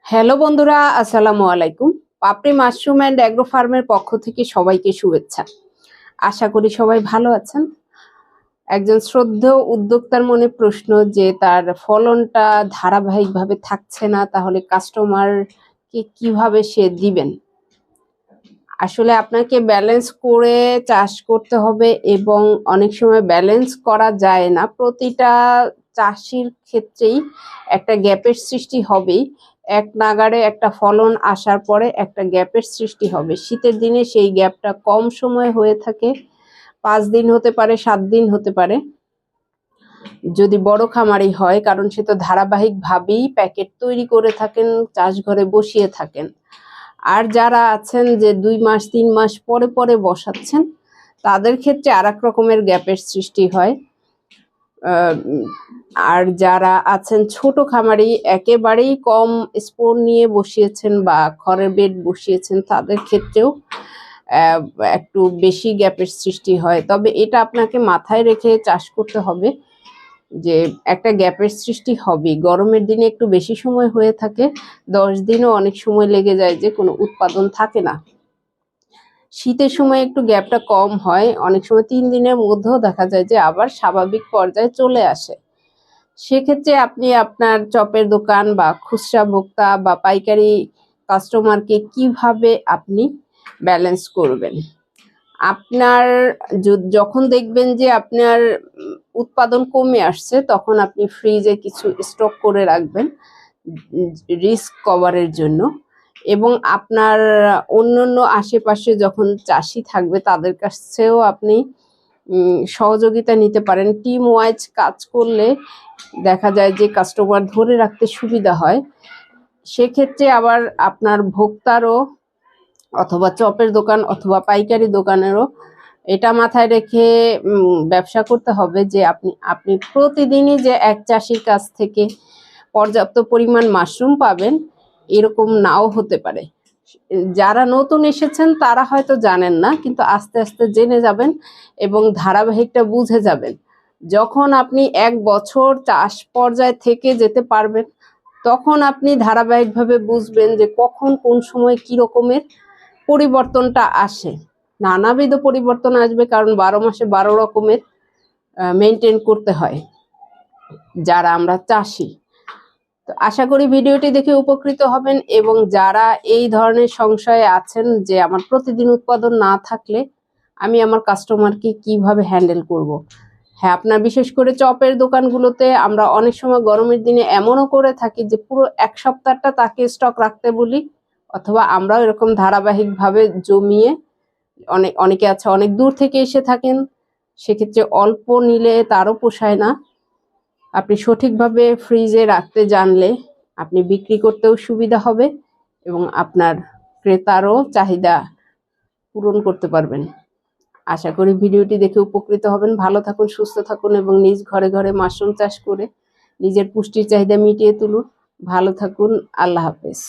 Hello বন্ধুরা, আসসালামু আলাইকুম। পাপড়ি মাশরুম অ্যান্ড অ্যাগ্রো ফার্মের পক্ষ থেকে সবাইকে শুভেচ্ছা। আশা করি সবাই ভালো আছেন। একজন শ্রদ্ধেয় উদ্যোক্তার মনে প্রশ্ন যে তার ফলনটা ধারাবাহিকভাবে থাকছে না, তাহলে কাস্টমারকে কিভাবে সে দিবেন। আসলে আপনাকে ব্যালেন্স করে চাষ করতে হবে এবং অনেক সময় ব্যালেন্স করা যায় না। প্রতিটা চাষির ক্ষেত্রেই একটা গ্যাপের সৃষ্টি হবেই। এক নাগাড়ে একটা ফলন আসার পরে একটা গ্যাপের সৃষ্টি হবে। শীতের দিনে সেই গ্যাপটা কম সময় হয়ে থাকে, 5 দিন হতে পারে, 7 দিন হতে পারে যদি বড় খামারি হয়, কারণ সে তো ধারাবাহিকভাবেই প্যাকেট তৈরি করে থাকেন, চাষঘরে বসিয়ে থাকেন। আর যারা আছেন যে 2 মাস 3 মাস পরে পরে বসাচ্ছেন, তাদের ক্ষেত্রে আর এক রকমের গ্যাপের সৃষ্টি হয়। আর যারা আছেন ছোট খামারি, একেবারেই কম স্পোন নিয়ে বসিয়েছেন বা খড়ের বেড বসিয়েছেন, তাদের ক্ষেত্রেও একটু বেশি গ্যাপের সৃষ্টি হয়। তবে এটা আপনাকে মাথায় রেখে চাষ করতে হবে যে একটা গ্যাপের সৃষ্টি হবে। গরমের দিনে একটু বেশি সময় হয়ে থাকে, 10 দিনও অনেক সময় লেগে যায় যে কোনো উৎপাদন থাকে না। শীতের সময় একটু গ্যাপটা কম হয়, অনেক সময় 3 দিনের মধ্যেও দেখা যায় যে আবার স্বাভাবিক পর্যায়ে চলে আসে। সেক্ষেত্রে আপনি আপনার চপের দোকান বা খুচরা ভোক্তা বা পাইকারি কাস্টমারকে কিভাবে আপনি ব্যালেন্স করবেন। আপনার যখন দেখবেন যে আপনার উৎপাদন কমে আসছে, তখন আপনি ফ্রিজে কিছু স্টক করে রাখবেন রিস্ক কভারের জন্য। এবং আপনার অন্যান্য আশেপাশে যখন চাষি থাকবে, তাদের কাছেও আপনি সহযোগিতা নিতে পারেন। টিম ওয়াইজ কাজ করলে দেখা যায় যে কাস্টমার ধরে রাখতে সুবিধা হয়। সেক্ষেত্রে আবার আপনার ভোক্তারও অথবা চপের দোকান অথবা পাইকারি দোকানেরও এটা মাথায় রেখে ব্যবসা করতে হবে যে আপনি প্রতিদিনই যে এক চাষির কাছ থেকে পর্যাপ্ত পরিমাণ মাশরুম পাবেন, এরকম নাও হতে পারে। যারা নতুন এসেছেন তারা হয়তো জানেন না, কিন্তু আস্তে আস্তে জেনে যাবেন এবং ধারাবাহিকটা বুঝে যাবেন। যখন আপনি 1 বছর চাষ পর্যায় থেকে যেতে পারবেন, তখন আপনি ধারাবাহিকভাবে বুঝবেন যে কখন কোন সময় কি রকমের পরিবর্তনটা আসে। নানাবিধ পরিবর্তন আসবে, কারণ 12 মাসে 12 রকমের মেনটেন করতে হয় যারা আমরা চাষি। তো আশা করি ভিডিওটি দেখে উপকৃত হবেন। এবং যারা এই ধরনের সংশয়ে আছেন যে আমার প্রতিদিন উৎপাদন না থাকলে আমি আমার কাস্টমারকে কিভাবে হ্যান্ডেল করব। হ্যাঁ, আপনার বিশেষ করে চপের দোকানগুলোতে আমরা অনেক সময় গরমের দিনে এমনও করে থাকি যে পুরো 1 সপ্তাহটা তাকে স্টক রাখতে বলি, অথবা আমরাও এরকম ধারাবাহিকভাবে জমিয়ে, অনেকে আছে অনেক দূর থেকে এসে থাকেন, সেক্ষেত্রে অল্প নিলে তারও পোষায় না। আপনি সঠিকভাবে ফ্রিজে রাখতে জানলে আপনি বিক্রি করতেও সুবিধা হবে এবং আপনার ক্রেতারও চাহিদা পূরণ করতে পারবেন। আশা করি ভিডিওটি দেখে উপকৃত হবেন। ভালো থাকুন, সুস্থ থাকুন এবং নিজ ঘরে ঘরে মাশরুম চাষ করে নিজের পুষ্টির চাহিদা মিটিয়ে তুলুন। ভালো থাকুন, আল্লাহ হাফেজ।